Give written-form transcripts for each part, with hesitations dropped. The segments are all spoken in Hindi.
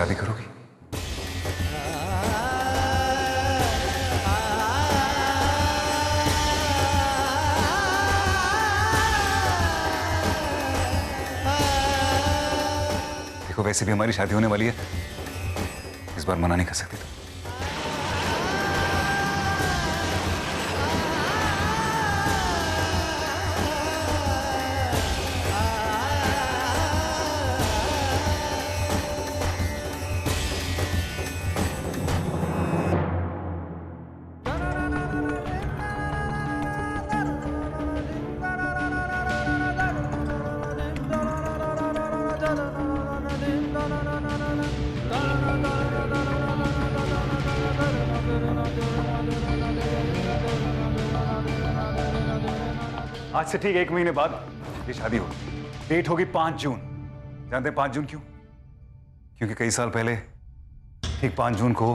शादी करोगी? देखो वैसे भी हमारी शादी होने वाली है, इस बार मना नहीं कर सकती तुम। आज से ठीक 1 महीने बाद ये शादी होगी। डेट होगी 5 जून। जानते हैं 5 जून क्यों? क्योंकि कई साल पहले ठीक 5 जून को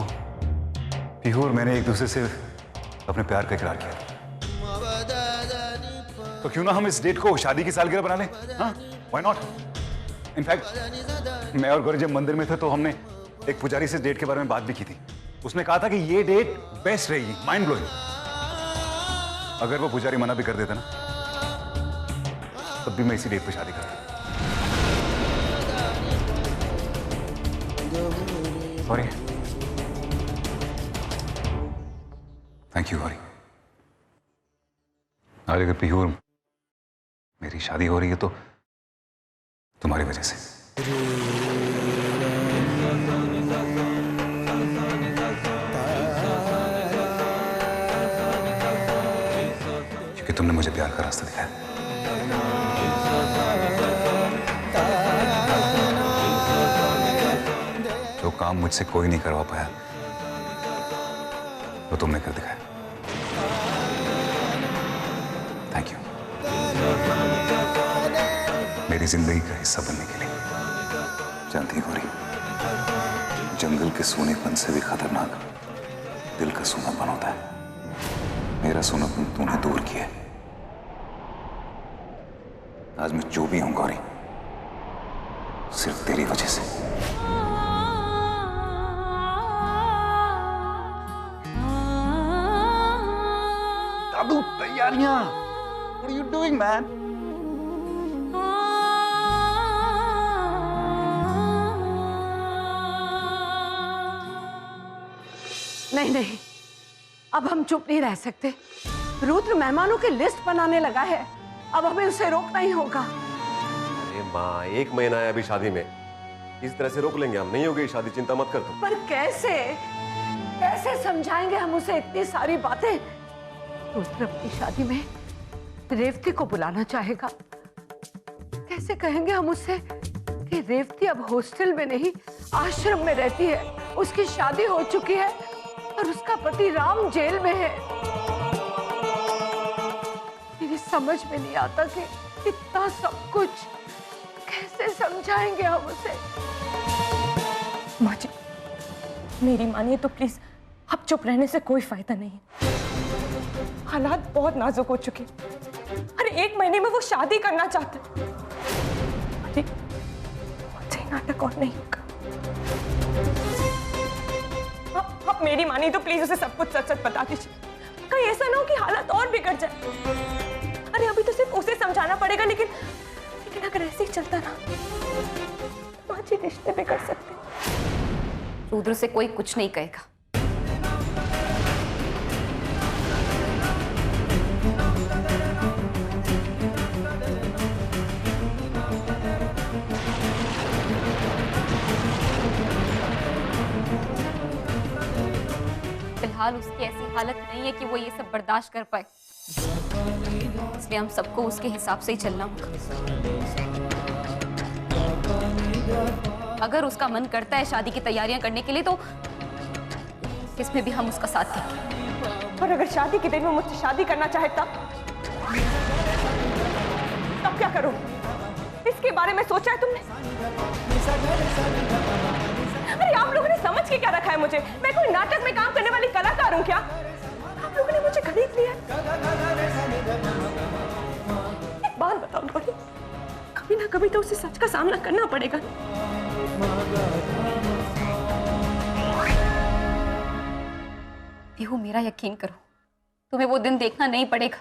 पीहू और मैंने एक दूसरे से अपने प्यार का इकरार किया। तो क्यों ना हम इस डेट को शादी की सालगिरह बना लें? हाँ, व्हाई नॉट? इनफैक्ट मैं और गौरी जब मंदिर में थे तो हमने एक पुजारी से डेट के बारे में बात भी की थी। उसने कहा था कि ये डेट बेस्ट रहेगी, माइंड ब्लोइंग। अगर वो पुजारी मना भी कर देता ना, तब भी मैं इसी डेट पे शादी करता। Gauri, thank you Gauri. आज अगर पीहू और मेरी शादी हो रही है तो तुम्हारी वजह से। क्योंकि तुमने मुझे प्यार का रास्ता दिखाया। जो काम मुझसे कोई नहीं करवा पाया वो तुमने कर दिखाया। थैंक यू मेरी जिंदगी का हिस्सा बनने के लिए। जानती गौरी, जंगल के सूनेपन से भी खतरनाक दिल का सूनापन होता है। मेरा सूनापन तूने दूर किया है। आज मैं जो भी हूं गौरी, सिर्फ तेरी वजह से। दादू, तैयारियां। What are you doing, man? नहीं नहीं, अब हम चुप नहीं रह सकते। रुद्र मेहमानों की लिस्ट बनाने लगा है, अब हमें उसे रोकना ही होगा। अरे माँ, 1 महीना है अभी शादी में, इस तरह से रोक लेंगे हम? नहीं होगी शादी, चिंता मत कर तुम। पर कैसे कैसे समझाएंगे हम उसे इतनी सारी बातें? रुद्र अपनी शादी में रेवती को बुलाना चाहेगा। कैसे कहेंगे हम उससे कि रेवती अब हॉस्टल में नहीं आश्रम में रहती है, उसकी शादी हो चुकी है और उसका पति राम जेल में है। मेरी समझ में नहीं आता कि इतना सब कुछ कैसे समझाएंगे हम उसे। माँ जी, मेरी मानिए तो प्लीज, अब चुप रहने से कोई फायदा नहीं। हालात बहुत नाजुक हो चुके। अरे 1 महीने में वो शादी करना चाहता है। अरे मुझे नाटक और नहीं होगा। अब मेरी मानिए तो प्लीज उसे सब कुछ सच सच बता दीजिए। कहीं ऐसा ना हो कि हालात और बिगड़ जाए। अरे अभी तो सिर्फ उसे समझाना पड़ेगा, लेकिन अगर ऐसे ही चलता ना, माँ जी रिश्ते बिगड़ सकते। रुद्र से कोई कुछ नहीं कहेगा। फिलहाल उसकी ऐसी हालत नहीं है कि वो ये सब बर्दाश्त कर पाए, इसलिए हम सबको उसके हिसाब से ही चलना होगा। अगर उसका मन करता है शादी की तैयारियां करने के लिए तो इसमें भी हम उसका साथ देंगे। और अगर शादी के दिन वो मुझसे शादी करना चाहे तब क्या करूं? इसके बारे में सोचा है तुमने? अरे आप लोगों ने समझ के क्या रखा है मुझे? मैं कोई नाटक में काम करने वाली कलाकार हूं क्या? आप लोगों ने मुझे खरीद लिया। एक बात बताओ गौरी, कभी ना कभी तो उसे सच का सामना करना पड़ेगा। पीहू मेरा यकीन करो, तुम्हें वो दिन देखना नहीं पड़ेगा।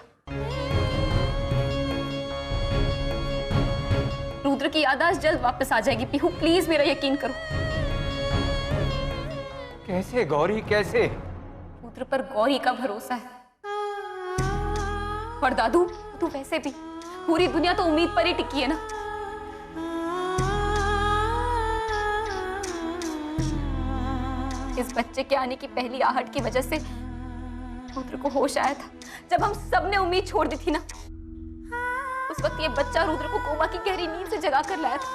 रुद्र की याददाश्त जल्द वापस आ जाएगी। पीहू प्लीज मेरा यकीन करो। कैसे गौरी, कैसे? रुद्र पर गौरी का भरोसा है। और दादू, तू वैसे भी पूरी दुनिया तो उम्मीद पर ही टिकी है ना। इस बच्चे के आने की पहली आहट की वजह से रुद्र को होश आया था। जब हम सब ने उम्मीद छोड़ दी थी ना, उस वक्त ये बच्चा रुद्र को कोमा की गहरी नींद से जगा कर लाया था।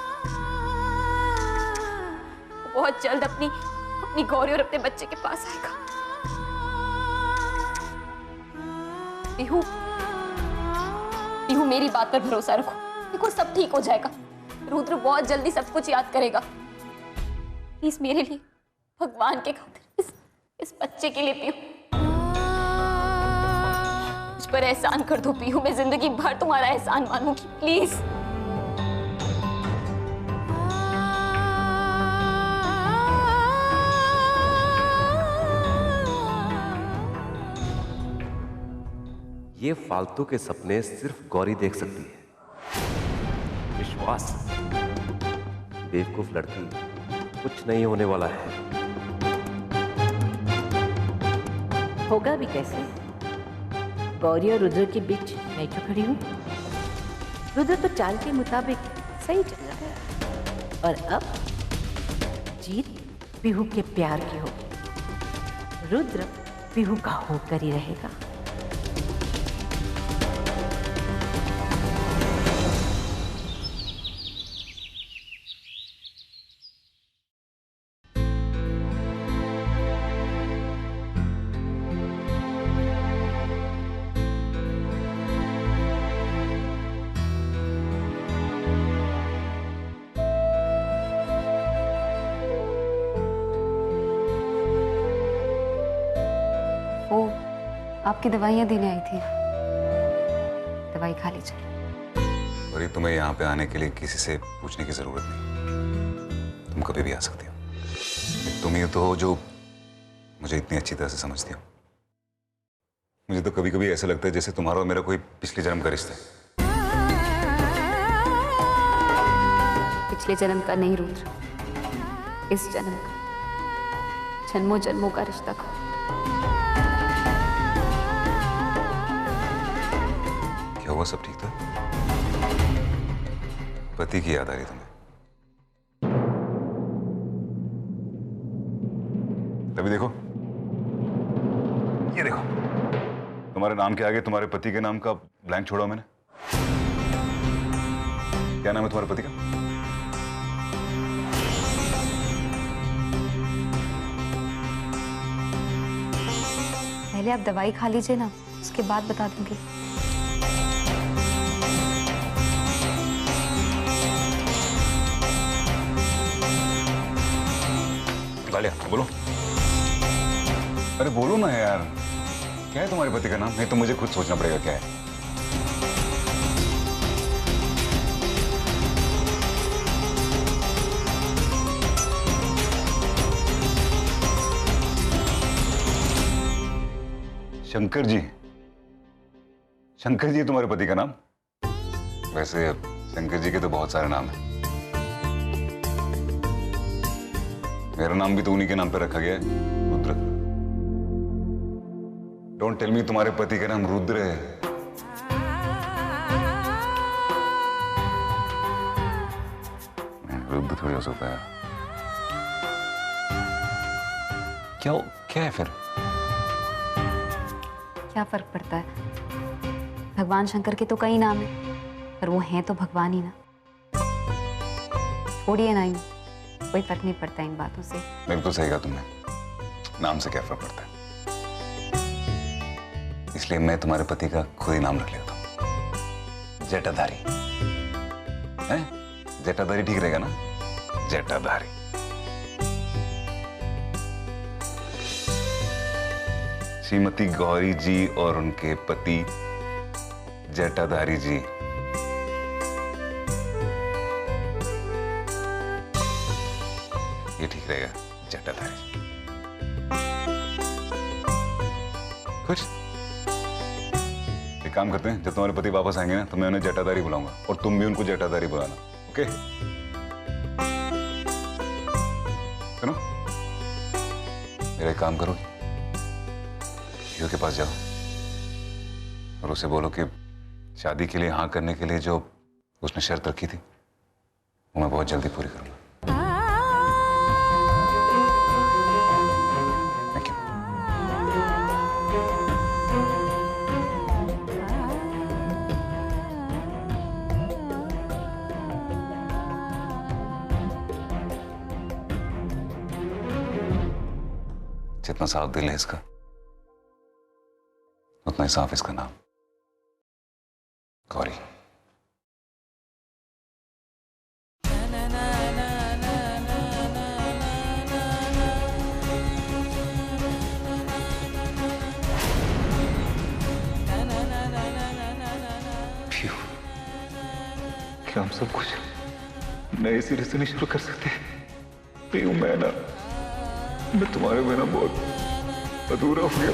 वो बहुत जल्द अपनी गौरी और अपने बच्चे के पास आएगा। पीहू, पीहू मेरी बात पर भरोसा रखो। देखो सब ठीक हो जाएगा। रुद्र बहुत जल्दी सब कुछ याद करेगा। प्लीज मेरे लिए, भगवान के खातिर, इस बच्चे के लिए पीहू मुझ पर एहसान कर दो। पीहू मैं जिंदगी भर तुम्हारा एहसान मानूंगी, प्लीज। ये फालतू के सपने सिर्फ गौरी देख सकती है। विश्वास, बेवकूफ लड़की, कुछ नहीं होने वाला है। होगा भी कैसे? गौरी और रुद्र के बीच मैं क्यों खड़ी हूँ? रुद्र तो चाल के मुताबिक सही चल रहा है और अब जीत पीहू के प्यार की होगी। रुद्र पीहू का होकर ही रहेगा। वो आपकी दवाइयां देने आई थी, दवाई खा लीजिए। और ये तुम्हें यहाँ पे आने के लिए किसी से पूछने की जरूरत नहीं। तुम कभी भी आ सकती हो। तुम ही तो हो जो मुझे इतनी अच्छी तरह से समझती हो। मुझे तो कभी कभी ऐसा लगता है जैसे तुम्हारा और मेरा कोई पिछले जन्म का रिश्ता है। पिछले जन्म का नहीं रुद्र, इस जन्म का, जन्मों जन्मों का रिश्ता का। क्या हुआ, सब ठीक था? पति की याद आ रही तुम्हें? तभी देखो, ये देखो, तुम्हारे नाम के आगे तुम्हारे पति के नाम का ब्लैंक छोड़ा मैंने। क्या नाम है तुम्हारे पति का? पहले आप दवाई खा लीजिए ना, उसके बाद बता दूंगी। लालिया, बोलो। अरे बोलो ना यार, क्या है तुम्हारे पति का नाम? नहीं तो मुझे खुद सोचना पड़ेगा क्या है। शंकर जी। शंकर जी तुम्हारे पति का नाम? वैसे शंकर जी के तो बहुत सारे नाम हैं। मेरा नाम भी तो उन्हीं के नाम पे रखा गया है, रुद्र। डोंट टेल मी तुम्हारे पति का नाम रुद्र है। रुद्र थोड़ी हो सकता है। क्या है फिर? क्या फर्क पड़ता है? भगवान शंकर के तो कई नाम हैं, पर वो हैं तो भगवान ही ना। छोड़िए ना, कोई फर्क नहीं पड़ता इन बातों से। बिल्कुल सही कहा तुमने, नाम से क्या फर्क पड़ता है। इसलिए मैं तुम्हारे पति का खुद ही नाम रख लेता हूं, जटाधारी। है? जटाधारी ठीक रहेगा ना? जटाधारी। श्रीमती गौरी जी और उनके पति जटाधारी जी। ये ठीक रहेगा, जटाधारी। कुछ? एक काम करते हैं, जब तुम्हारे पति वापस आएंगे ना तो मैं उन्हें जटाधारी बुलाऊंगा और तुम भी उनको जटाधारी बुलाना, ओके? सुनो, मेरा एक काम करो, पीहू के पास जाओ और उसे बोलो कि शादी के लिए हाँ करने के लिए जो उसने शर्त रखी थी वो मैं बहुत जल्दी पूरी करूंगा। Thank you. जितना साफ दिल है इसका उतना ही साफ इसका नाम, गौरी। क्या हम सब कुछ नए सिरे से नहीं शुरू कर सकते? पीहू, मैं तुम्हारे बिना बहुत अधूरा हो गया।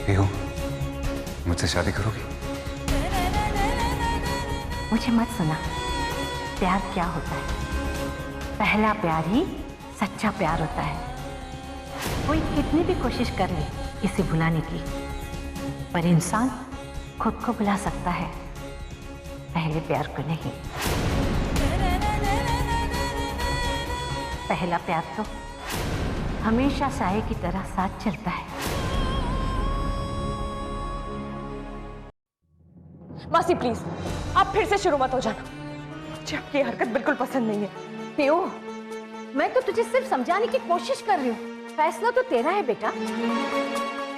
पीहू, मुझसे शादी करोगी? मुझे मत सुना। प्यार क्या होता है? पहला प्यार ही सच्चा प्यार होता है। कोई कितनी भी कोशिश कर ले इसे भुलाने की, पर इंसान खुद को भुला सकता है, पहले प्यार को नहीं। पहला प्यार तो हमेशा साए की तरह साथ चलता है। मासी प्लीज, आप फिर से शुरू मत हो जाना। मुझे आपकी हरकत बिल्कुल पसंद नहीं है। पीहू, मैं तो तुझे सिर्फ समझाने की कोशिश कर रही हूँ। फैसला तो तेरा है बेटा।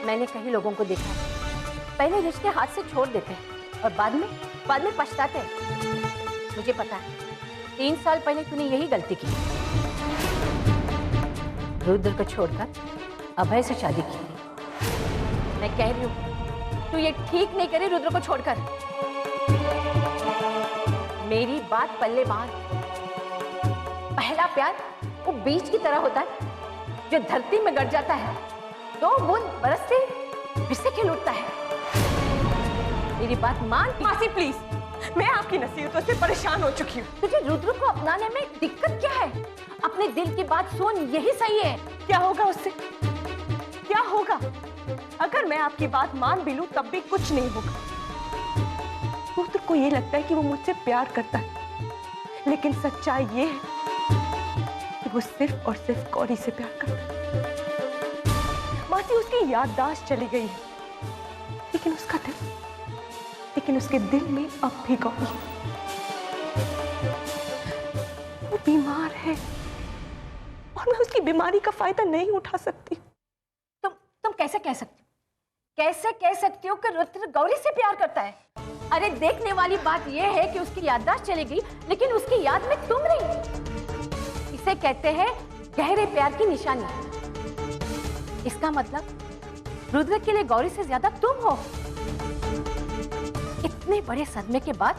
मैंने कई लोगों को देखा है, पहले रिश्ते हाथ से छोड़ देते हैं और बाद में पछताते हैं। मुझे पता है 3 साल पहले तूने यही गलती की, रुद्र को छोड़कर अभय से शादी की। मैं कह रही हूँ तू ये ठीक नहीं करे रुद्र को छोड़कर। मेरी बात पल्ले बांध। पहला प्यार वो बीज की तरह होता है जो धरती में गड़ जाता है, 2 बूंद बरसते फिर से खिल उठता है। मेरी बात मान। मासी प्लीज, मैं आपकी नसीहतों से परेशान हो चुकी हूँ। तुझे रुद्र को अपनाने में दिक्कत क्या है? अपने दिल की बात सुन, यही सही है। क्या होगा उससे? क्या होगा? अगर मैं आपकी बात मान भी लूं तब भी कुछ नहीं होगा। रुद्र को ये लगता है कि वो मुझसे प्यार करता है, लेकिन सच्चाई ये है कि वो सिर्फ और सिर्फ गौरी से प्यार करता है। मासी, उसकी याददाश्त चली गई है, लेकिन उसके दिल में अब भी गौरी है। वो बीमार है और मैं उसकी बीमारी का फायदा नहीं उठा सकती। तुम कैसे कह सकती हो? कैसे कह सकती हो कि रुद्र गौरी से प्यार करता है? अरे देखने वाली बात यह है कि उसकी याददाश्त चली गई, लेकिन उसकी याद में तुम रही। इसे कहते हैं गहरे प्यार की निशानी। इसका मतलब रुद्र के लिए गौरी से ज्यादा तुम हो। इतने बड़े सदमे के बाद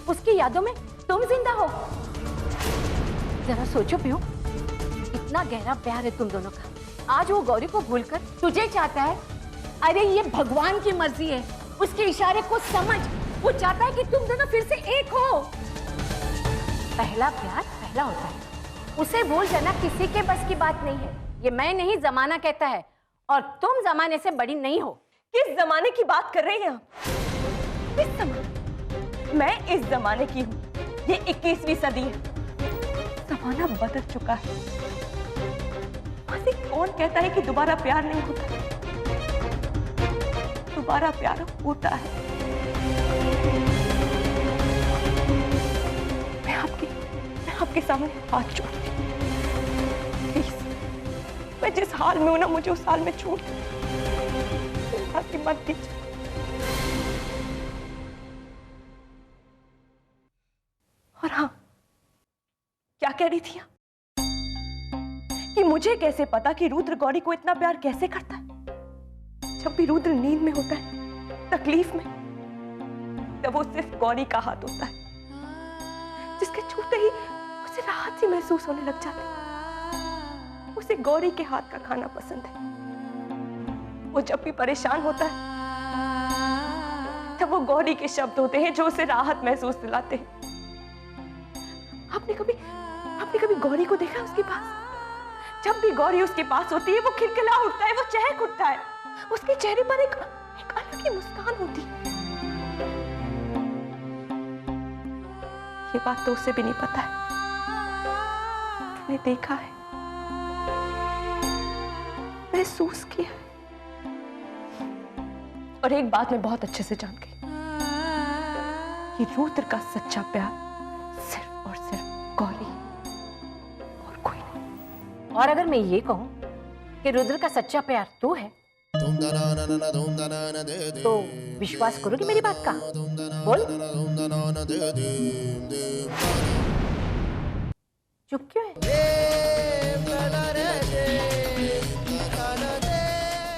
उसकी यादों में तुम जिंदा हो। जरा सोचो पीहू, इतना गहरा प्यार है तुम दोनों का। आज वो गौरी को भूलकर तुझे चाहता है। अरे ये भगवान की मर्जी है, उसके इशारे को समझ। वो चाहता है कि तुम दोनों फिर से एक हो। पहला प्यार पहला होता है, उसे भूल जाना किसी के बस की बात नहीं है। ये मैं नहीं, जमाना कहता है, और तुम जमाने से बड़ी नहीं हो। किस जमाने की बात कर रही हैं आप? किस जमाने? मैं इस जमाने की हूँ। ये 21वीं सदी है, जमाना बदल चुका है। मासी, कौन कहता है कि दोबारा प्यार नहीं होता? दोबारा प्यार होता है। मैं आपके सामने हाथ जोड़ती हूँ। प्लीज, मैं जिस हाल में हूं ना, मुझे उस हाल में छोड़ मत दीजिए। और हाँ, क्या कह रही थी आप? कि मुझे कैसे पता कि रुद्र गौरी को इतना प्यार कैसे करता है? जब भी रुद्र नींद में होता है, तकलीफ में, तब वो सिर्फ गौरी का हाथ होता है, जिसके छूते ही उसे राहत सी महसूस होने लग जाती है। उसे गौरी के हाथ का खाना पसंद है। वो जब भी परेशान होता है तब वो गौरी के शब्द होते हैं जो उसे राहत महसूस दिलाते हैं। आपने कभी गौरी को देखा उसके पास? जब भी गौरी उसके पास होती है वो खिलखिला उठता है, वो चहक उठता है। उसके चेहरे पर एक अलग ही मुस्कान होती है। ये बात तो उसे भी नहीं पता है। मैंने देखा है, महसूस किया है। और एक बात मैं बहुत अच्छे से जान गई कि रुद्र का सच्चा प्यार सिर्फ और सिर्फ गौरी, और कोई नहीं। और अगर मैं ये कहूं कि रुद्र का सच्चा प्यार तू है तो विश्वास करोगी मेरी बात का? बोल। चुप क्यों है?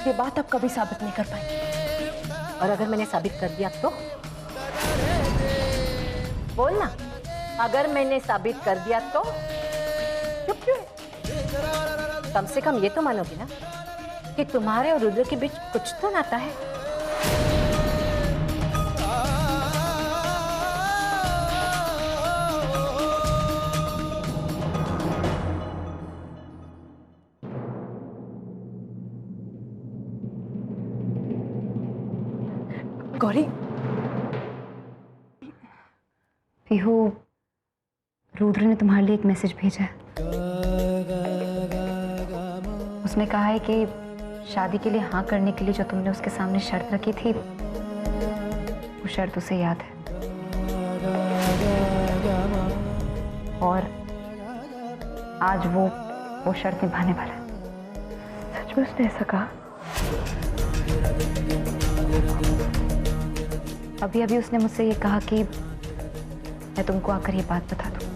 ये बात आप कभी साबित नहीं कर पाएंगे। और अगर मैंने साबित कर दिया तो? बोल ना, अगर मैंने साबित कर दिया तो? चुप क्यों है? कम से कम ये तो मानोगी ना कि तुम्हारे और रुद्र के बीच कुछ तो नाता है। गौरी, पीहू, रुद्र ने तुम्हारे लिए एक मैसेज भेजा है। उसने कहा है कि शादी के लिए हाँ करने के लिए जो तुमने उसके सामने शर्त रखी थी, वो शर्त उसे याद है। और आज वो शर्त निभाने वाला है। सच में उसने ऐसा कहा? अभी अभी उसने मुझसे ये कहा कि मैं तुमको आकर ये बात बता दूं।